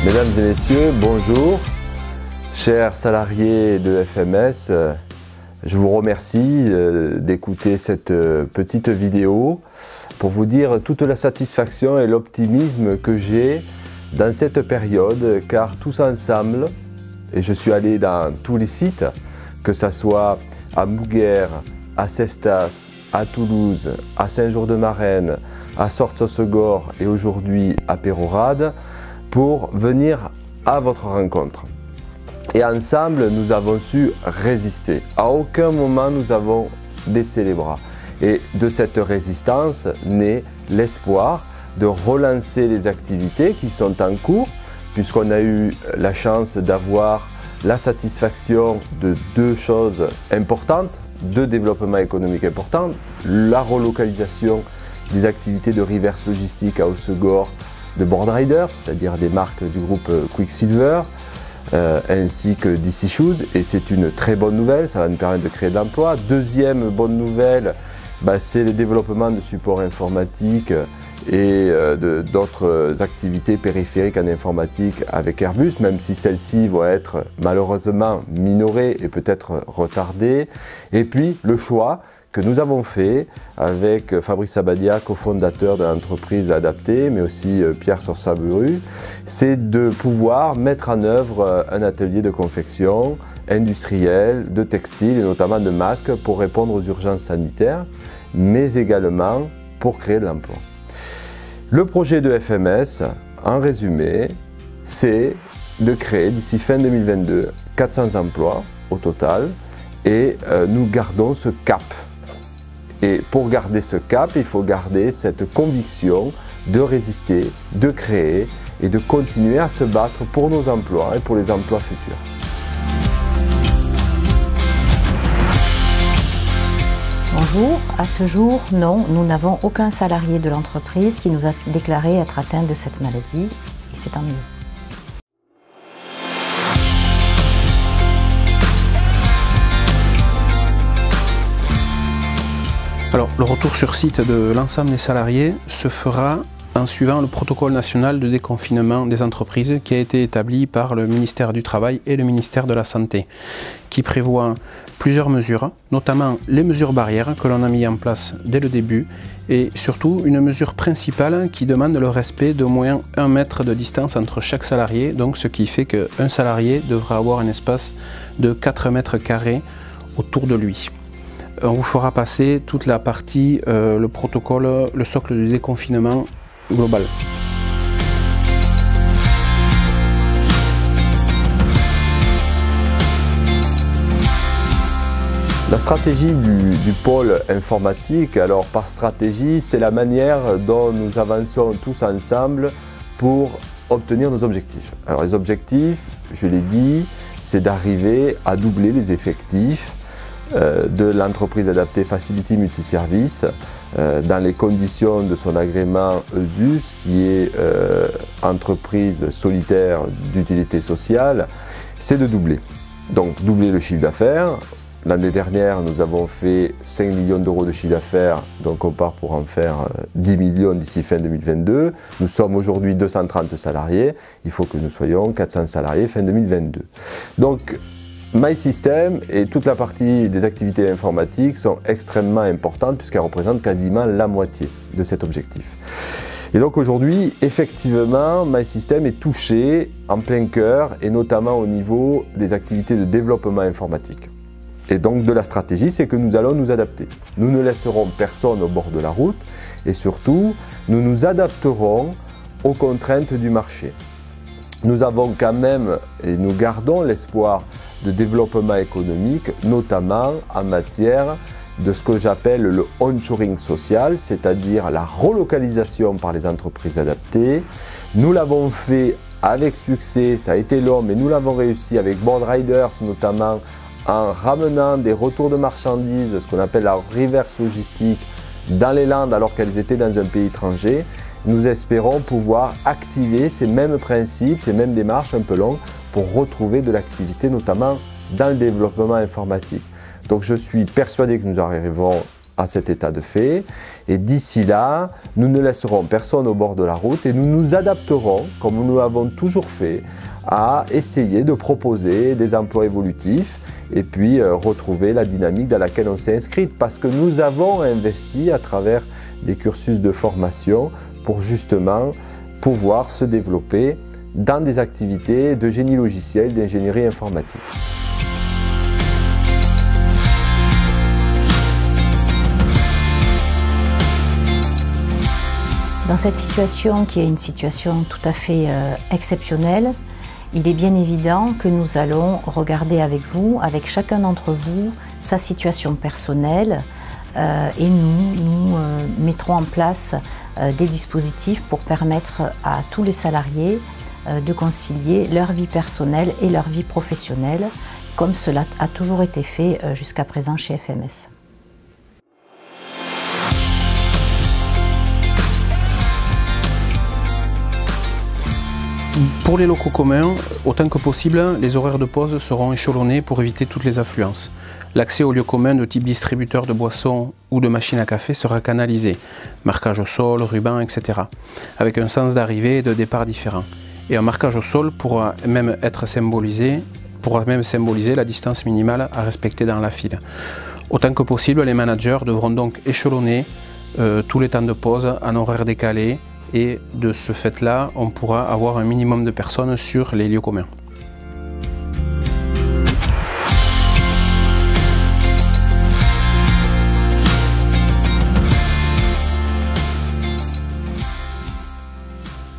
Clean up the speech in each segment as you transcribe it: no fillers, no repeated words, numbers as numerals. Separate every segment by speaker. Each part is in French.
Speaker 1: Mesdames et messieurs, bonjour. Chers salariés de FMS, je vous remercie d'écouter cette petite vidéo pour vous dire toute la satisfaction et l'optimisme que j'ai dans cette période, car tous ensemble, et je suis allé dans tous les sites, que ce soit à Mouguer, à Cestas, à Toulouse, à Saint-Jour-de-Marennes, à Sortos-Segor et aujourd'hui à Pérorade, pour venir à votre rencontre. Et ensemble, nous avons su résister. À aucun moment, nous avons baissé les bras. Et de cette résistance naît l'espoir de relancer les activités qui sont en cours, puisqu'on a eu la chance d'avoir la satisfaction de deux choses importantes, deux développements économiques importants, la relocalisation des activités de reverse logistique à Hossegor de Boardriders, c'est-à-dire des marques du groupe Quicksilver, ainsi que DC Shoes, et c'est une très bonne nouvelle, ça va nous permettre de créer de l'emploi. Deuxième bonne nouvelle, c'est le développement de supports informatiques et d'autres activités périphériques en informatique avec Airbus, même si celles-ci vont être malheureusement minorées et peut-être retardées. Et puis le choix que nous avons fait avec Fabrice Abadia, cofondateur de l'entreprise Adaptée, mais aussi Pierre Sorsaburu, c'est de pouvoir mettre en œuvre un atelier de confection industrielle, de textile et notamment de masques pour répondre aux urgences sanitaires, mais également pour créer de l'emploi. Le projet de FMS, en résumé, c'est de créer d'ici fin 2022 400 emplois au total et nous gardons ce cap. Et pour garder ce cap, il faut garder cette conviction de résister, de créer et de continuer à se battre pour nos emplois et pour les emplois futurs.
Speaker 2: Bonjour, à ce jour, non, nous n'avons aucun salarié de l'entreprise qui nous a déclaré être atteint de cette maladie et c'est tant mieux.
Speaker 3: Alors, le retour sur site de l'ensemble des salariés se fera en suivant le protocole national de déconfinement des entreprises qui a été établi par le ministère du Travail et le ministère de la Santé, qui prévoit plusieurs mesures, notamment les mesures barrières que l'on a mis en place dès le début et surtout une mesure principale qui demande le respect d'au moins 1 mètre de distance entre chaque salarié, donc ce qui fait qu'un salarié devra avoir un espace de 4 mètres carrés autour de lui. On vous fera passer toute la partie, le protocole, le socle de déconfinement global.
Speaker 1: La stratégie du pôle informatique, alors par stratégie, c'est la manière dont nous avançons tous ensemble pour obtenir nos objectifs. Alors les objectifs, je l'ai dit, c'est d'arriver à doubler les effectifs de l'entreprise adaptée Facility Multiservice dans les conditions de son agrément ESUS, qui est entreprise solitaire d'utilité sociale, c'est de doubler. Donc doubler le chiffre d'affaires. L'année dernière, nous avons fait 5 millions d'euros de chiffre d'affaires, donc on part pour en faire 10 millions d'ici fin 2022. Nous sommes aujourd'hui 230 salariés, il faut que nous soyons 400 salariés fin 2022. Donc, MySystem et toute la partie des activités informatiques sont extrêmement importantes puisqu'elles représentent quasiment la moitié de cet objectif. Et donc aujourd'hui, effectivement, MySystem est touché en plein cœur et notamment au niveau des activités de développement informatique. Et donc de la stratégie, c'est que nous allons nous adapter. Nous ne laisserons personne au bord de la route et surtout, nous nous adapterons aux contraintes du marché. Nous avons quand même et nous gardons l'espoir de développement économique, notamment en matière de ce que j'appelle le onshoring social, c'est-à-dire la relocalisation par les entreprises adaptées. Nous l'avons fait avec succès, ça a été long, mais nous l'avons réussi avec Boardriders notamment en ramenant des retours de marchandises, ce qu'on appelle la reverse logistique, dans les Landes alors qu'elles étaient dans un pays étranger. Nous espérons pouvoir activer ces mêmes principes, ces mêmes démarches un peu longues pour retrouver de l'activité, notamment dans le développement informatique. Donc je suis persuadé que nous arriverons à cet état de fait. Et d'ici là, nous ne laisserons personne au bord de la route et nous nous adapterons, comme nous l'avons toujours fait, à essayer de proposer des emplois évolutifs et puis retrouver la dynamique dans laquelle on s'est inscrit, parce que nous avons investi à travers des cursus de formation pour justement pouvoir se développer dans des activités de génie logiciel, d'ingénierie informatique.
Speaker 2: Dans cette situation, qui est une situation tout à fait exceptionnelle, il est bien évident que nous allons regarder avec vous, avec chacun d'entre vous, sa situation personnelle et nous mettrons en place des dispositifs pour permettre à tous les salariés de concilier leur vie personnelle et leur vie professionnelle, comme cela a toujours été fait jusqu'à présent chez FMS.
Speaker 3: Pour les locaux communs, autant que possible, les horaires de pause seront échelonnés pour éviter toutes les affluences. L'accès aux lieux communs de type distributeur de boissons ou de machines à café sera canalisé, marquage au sol, ruban, etc., avec un sens d'arrivée et de départ différent. Et un marquage au sol pourra même symboliser la distance minimale à respecter dans la file. Autant que possible, les managers devront donc échelonner tous les temps de pause en horaire décalé, et de ce fait-là, on pourra avoir un minimum de personnes sur les lieux communs.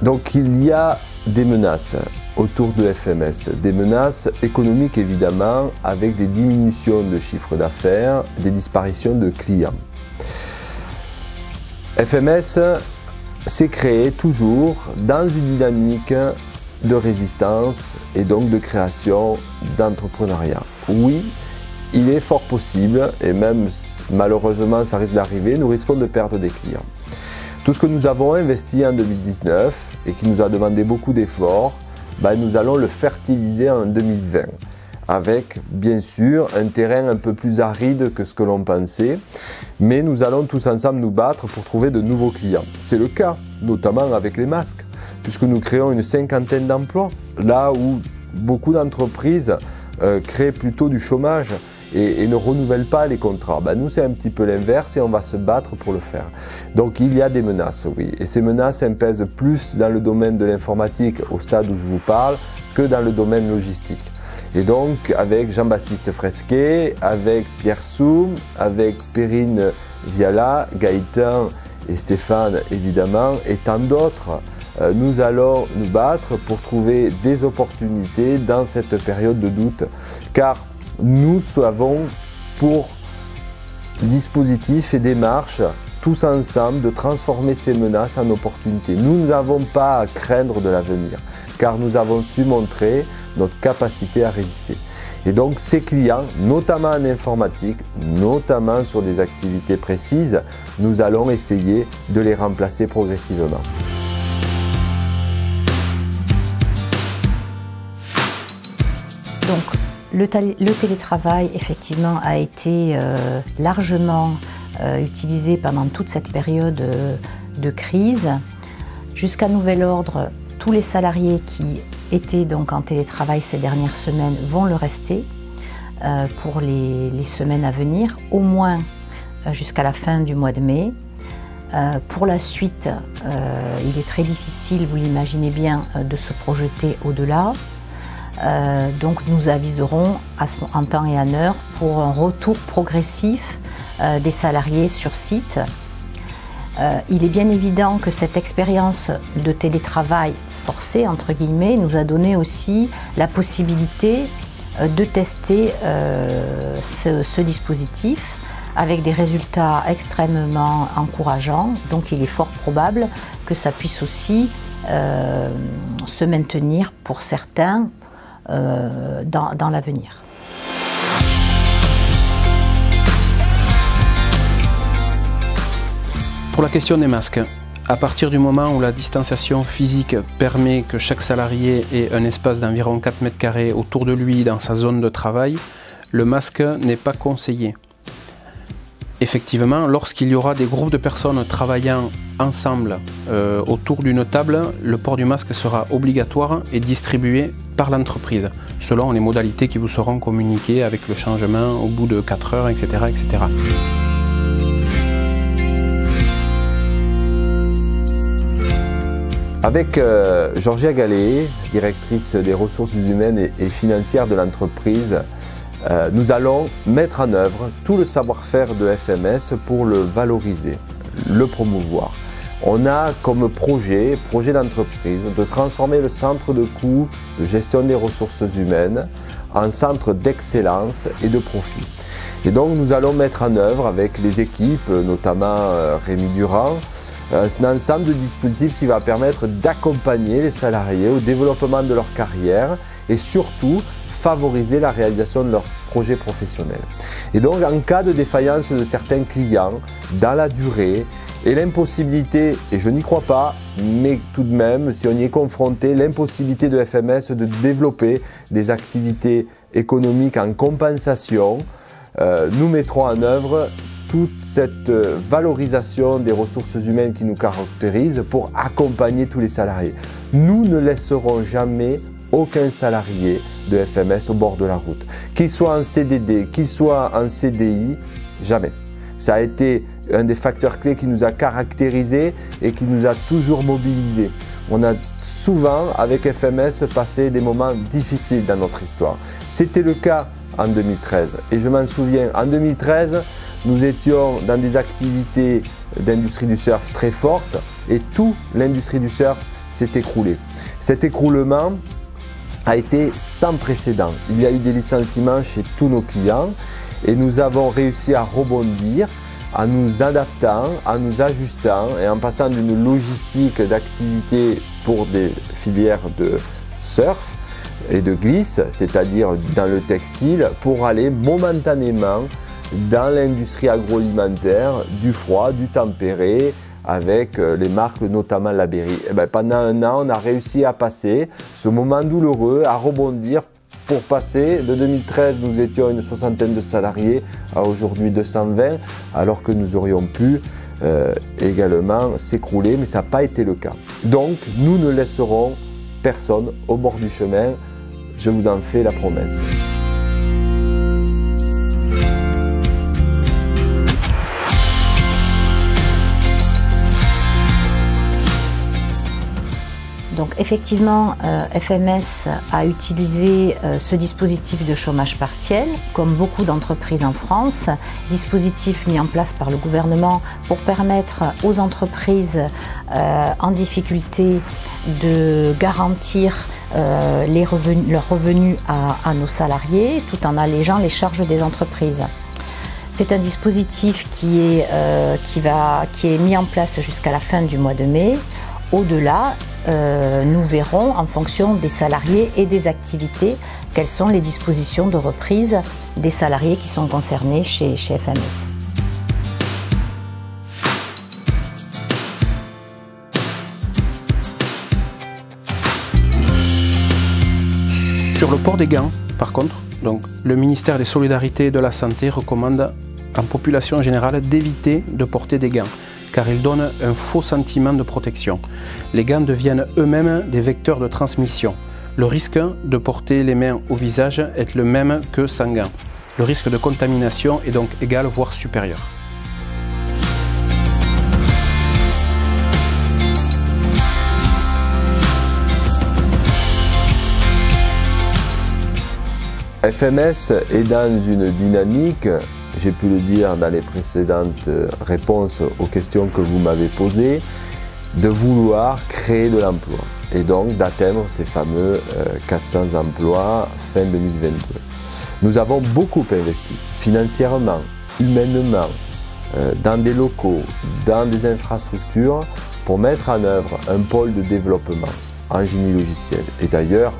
Speaker 1: Donc il y a des menaces autour de FMS, des menaces économiques évidemment, avec des diminutions de chiffre d'affaires, des disparitions de clients. FMS s'est créé toujours dans une dynamique de résistance et donc de création d'entrepreneuriat. Oui, il est fort possible, et même malheureusement ça risque d'arriver, nous risquons de perdre des clients. Tout ce que nous avons investi en 2019 et qui nous a demandé beaucoup d'efforts, nous allons le fertiliser en 2020. Avec bien sûr un terrain un peu plus aride que ce que l'on pensait, mais nous allons tous ensemble nous battre pour trouver de nouveaux clients. C'est le cas, notamment avec les masques, puisque nous créons une 50aine d'emplois, là où beaucoup d'entreprises créent plutôt du chômage et ne renouvellent pas les contrats. Nous, c'est un petit peu l'inverse et on va se battre pour le faire. Donc il y a des menaces, oui, et ces menaces pèsent plus dans le domaine de l'informatique, au stade où je vous parle, que dans le domaine logistique. Et donc, avec Jean-Baptiste Fresquet, avec Pierre Soum, avec Perrine Viala, Gaëtan et Stéphane évidemment, et tant d'autres, nous allons nous battre pour trouver des opportunités dans cette période de doute. Car nous avons pour dispositif et démarche, tous ensemble, de transformer ces menaces en opportunités. Nous n'avons pas à craindre de l'avenir, car nous avons su montrer notre capacité à résister. Et donc ces clients, notamment en informatique, notamment sur des activités précises, nous allons essayer de les remplacer progressivement.
Speaker 2: Donc le télétravail effectivement a été largement utilisé pendant toute cette période de crise. Jusqu'à nouvel ordre, tous les salariés qui étaient donc en télétravail ces dernières semaines vont le rester pour les semaines à venir, au moins jusqu'à la fin du mois de mai. Pour la suite, il est très difficile, vous l'imaginez bien, de se projeter au-delà. Donc nous aviserons en temps et en heure pour un retour progressif des salariés sur site. Il est bien évident que cette expérience de télétravail forcé, entre guillemets, nous a donné aussi la possibilité de tester ce dispositif avec des résultats extrêmement encourageants. Donc il est fort probable que ça puisse aussi se maintenir pour certains dans l'avenir.
Speaker 3: Pour la question des masques, à partir du moment où la distanciation physique permet que chaque salarié ait un espace d'environ 4 mètres carrés autour de lui dans sa zone de travail, le masque n'est pas conseillé. effectivement, lorsqu'il y aura des groupes de personnes travaillant ensemble autour d'une table, le port du masque sera obligatoire et distribué par l'entreprise, selon les modalités qui vous seront communiquées avec le changement au bout de 4 heures, etc. etc.
Speaker 1: Avec Georgia Gallet, directrice des ressources humaines et financières de l'entreprise, nous allons mettre en œuvre tout le savoir-faire de FMS pour le valoriser, le promouvoir. On a comme projet d'entreprise de transformer le centre de coûts de gestion des ressources humaines en centre d'excellence et de profit. Et donc nous allons mettre en œuvre avec les équipes, notamment Rémi Durand, un ensemble de dispositifs qui va permettre d'accompagner les salariés au développement de leur carrière et surtout favoriser la réalisation de leurs projets professionnels. Et donc en cas de défaillance de certains clients dans la durée et l'impossibilité, et je n'y crois pas, mais tout de même, si on y est confronté, l'impossibilité de FMS de développer des activités économiques en compensation, nous mettrons en œuvre toute cette valorisation des ressources humaines qui nous caractérise pour accompagner tous les salariés. Nous ne laisserons jamais aucun salarié de FMS au bord de la route. Qu'il soit en CDD, qu'il soit en CDI, jamais. Ça a été un des facteurs clés qui nous a caractérisés et qui nous a toujours mobilisés. On a souvent, avec FMS, passé des moments difficiles dans notre histoire. C'était le cas en 2013. Et je m'en souviens, en 2013, nous étions dans des activités d'industrie du surf très fortes et toute l'industrie du surf s'est écroulée. Cet écroulement a été sans précédent. Il y a eu des licenciements chez tous nos clients et nous avons réussi à rebondir en nous adaptant, en nous ajustant et en passant d'une logistique d'activité pour des filières de surf et de glisse, c'est-à-dire dans le textile, pour aller momentanément dans l'industrie agroalimentaire, du froid, du tempéré, avec les marques notamment La Berry. Et bien, pendant un an, on a réussi à passer ce moment douloureux, à rebondir pour passer. De 2013, nous étions une soixantaine de salariés à aujourd'hui 220, alors que nous aurions pu également s'écrouler, mais ça n'a pas été le cas. Donc, nous ne laisserons personne au bord du chemin, je vous en fais la promesse.
Speaker 2: Donc effectivement, FMS a utilisé ce dispositif de chômage partiel, comme beaucoup d'entreprises en France, dispositif mis en place par le gouvernement pour permettre aux entreprises en difficulté de garantir leurs revenus à nos salariés, tout en allégeant les charges des entreprises. C'est un dispositif qui est mis en place jusqu'à la fin du mois de mai. Au-delà, nous verrons en fonction des salariés et des activités quelles sont les dispositions de reprise des salariés qui sont concernés chez FMS.
Speaker 3: Sur le port des gants, par contre, donc, le ministère des Solidarités et de la Santé recommande en population générale d'éviter de porter des gants, car ils donnent un faux sentiment de protection. Les gants deviennent eux-mêmes des vecteurs de transmission. Le risque de porter les mains au visage est le même que sans gants. Le risque de contamination est donc égal, voire supérieur.
Speaker 1: FMS est dans une dynamique, j'ai pu le dire dans les précédentes réponses aux questions que vous m'avez posées, de vouloir créer de l'emploi et donc d'atteindre ces fameux 400 emplois fin 2022. Nous avons beaucoup investi financièrement, humainement, dans des locaux, dans des infrastructures pour mettre en œuvre un pôle de développement en génie logiciel. Et d'ailleurs,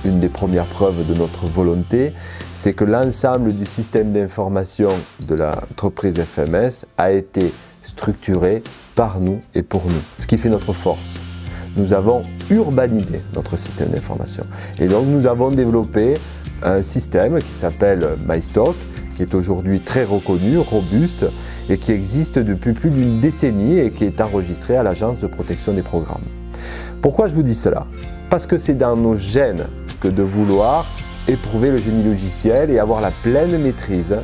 Speaker 1: une des premières preuves de notre volonté, c'est que l'ensemble du système d'information de l'entreprise FMS a été structuré par nous et pour nous, ce qui fait notre force. Nous avons urbanisé notre système d'information et donc nous avons développé un système qui s'appelle MyStock, qui est aujourd'hui très reconnu, robuste et qui existe depuis plus d'une décennie et qui est enregistré à l'Agence de protection des programmes. Pourquoi je vous dis cela? Parce que c'est dans nos gènes que de vouloir éprouver le génie logiciel et avoir la pleine maîtrise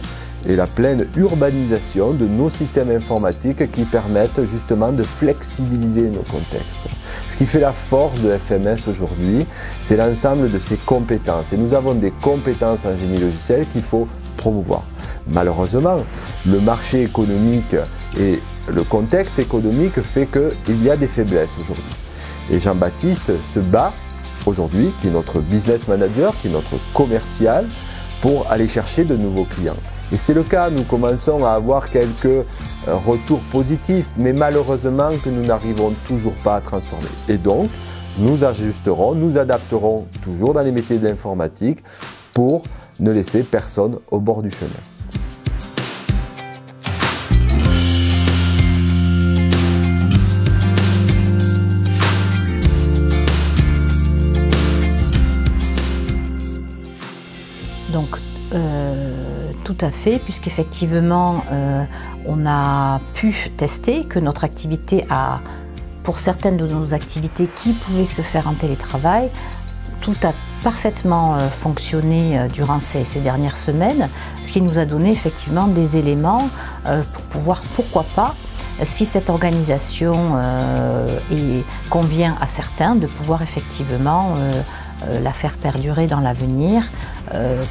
Speaker 1: et la pleine urbanisation de nos systèmes informatiques qui permettent justement de flexibiliser nos contextes. Ce qui fait la force de FMS aujourd'hui, c'est l'ensemble de ces compétences. Et nous avons des compétences en génie logiciel qu'il faut promouvoir. Malheureusement, le marché économique et le contexte économique fait qu'il y a des faiblesses aujourd'hui. Et Jean-Baptiste se bat aujourd'hui, qui est notre business manager, qui est notre commercial, pour aller chercher de nouveaux clients. Et c'est le cas, nous commençons à avoir quelques retours positifs, mais malheureusement que nous n'arrivons toujours pas à transformer. Et donc, nous ajusterons, nous adapterons toujours dans les métiers de l'informatique pour ne laisser personne au bord du chemin.
Speaker 2: Donc, tout à fait, puisqu'effectivement, on a pu tester que notre activité a, pour certaines de nos activités qui pouvaient se faire en télétravail, tout a parfaitement fonctionné durant ces dernières semaines, ce qui nous a donné effectivement des éléments pour pouvoir, pourquoi pas, si cette organisation convient à certains, de pouvoir effectivement la faire perdurer dans l'avenir,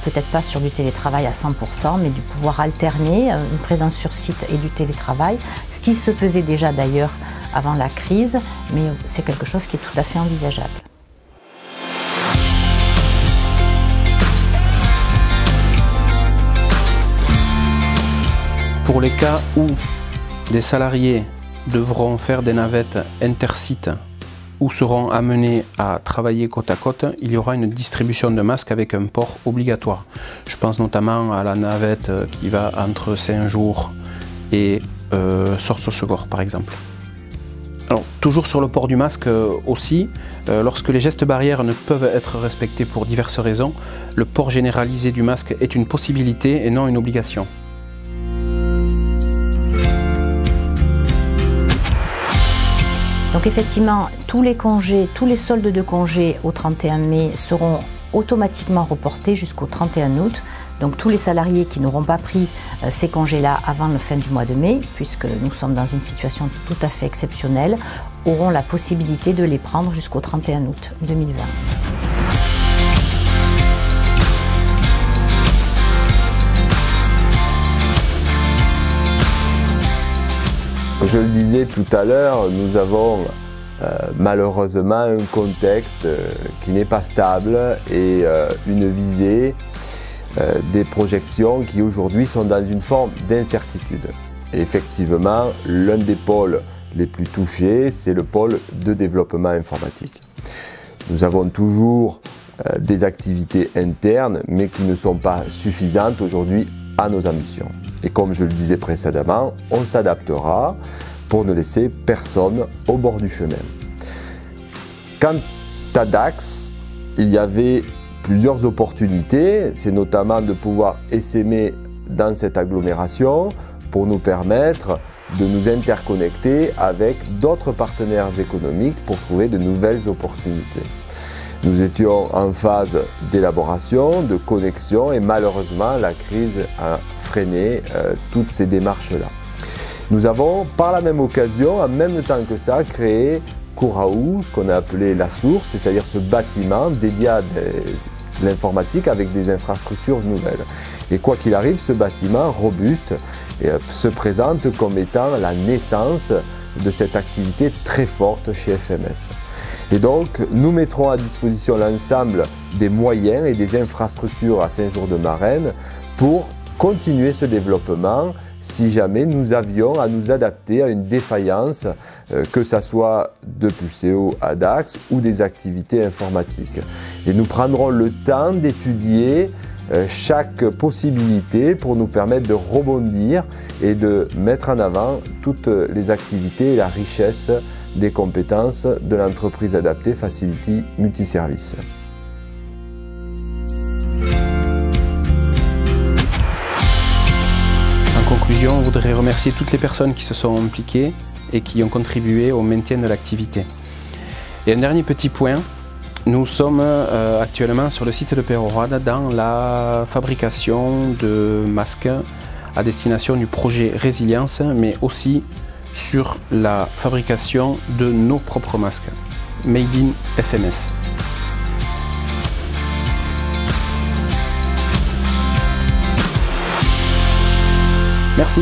Speaker 2: peut-être pas sur du télétravail à 100%, mais du pouvoir alterner une présence sur site et du télétravail, ce qui se faisait déjà d'ailleurs avant la crise, mais c'est quelque chose qui est tout à fait envisageable.
Speaker 3: Pour les cas où des salariés devront faire des navettes intersites ou seront amenés à travailler côte à côte, il y aura une distribution de masques avec un port obligatoire. Je pense notamment à la navette qui va entre Saint-Jour et Sorts-sur-Segor par exemple. Alors, toujours sur le port du masque aussi, lorsque les gestes barrières ne peuvent être respectés pour diverses raisons, le port généralisé du masque est une possibilité et non une obligation.
Speaker 2: Donc effectivement, tous les congés, tous les soldes de congés au 31 mai seront automatiquement reportés jusqu'au 31 août. Donc tous les salariés qui n'auront pas pris ces congés-là avant la fin du mois de mai, puisque nous sommes dans une situation tout à fait exceptionnelle, auront la possibilité de les prendre jusqu'au 31 août 2020.
Speaker 1: Je le disais tout à l'heure, nous avons malheureusement un contexte qui n'est pas stable et une visée, des projections qui aujourd'hui sont dans une forme d'incertitude. Et effectivement, l'un des pôles les plus touchés, c'est le pôle de développement informatique. Nous avons toujours des activités internes, mais qui ne sont pas suffisantes aujourd'hui à nos ambitions. Et comme je le disais précédemment, on s'adaptera pour ne laisser personne au bord du chemin. Quant à Dax, il y avait plusieurs opportunités, c'est notamment de pouvoir essaimer dans cette agglomération pour nous permettre de nous interconnecter avec d'autres partenaires économiques pour trouver de nouvelles opportunités. Nous étions en phase d'élaboration, de connexion et malheureusement la crise a freiné toutes ces démarches-là. Nous avons par la même occasion, en même temps que ça, créé Curaou, ce qu'on a appelé la source, c'est-à-dire ce bâtiment dédié à l'informatique avec des infrastructures nouvelles. Et quoi qu'il arrive, ce bâtiment robuste se présente comme étant la naissance de cette activité très forte chez FMS. Et donc, nous mettrons à disposition l'ensemble des moyens et des infrastructures à Saint-Jour-de-Marennes pour continuer ce développement si jamais nous avions à nous adapter à une défaillance, que ce soit de Pulseo à Dax ou des activités informatiques. Et nous prendrons le temps d'étudier chaque possibilité pour nous permettre de rebondir et de mettre en avant toutes les activités et la richesse des compétences de l'entreprise adaptée Facility Multiservice.
Speaker 3: voudrais remercier toutes les personnes qui se sont impliquées et qui ont contribué au maintien de l'activité. Et un dernier petit point, nous sommes actuellement sur le site de Peyroide dans la fabrication de masques à destination du projet Résilience, mais aussi sur la fabrication de nos propres masques, Made in FMS. Merci.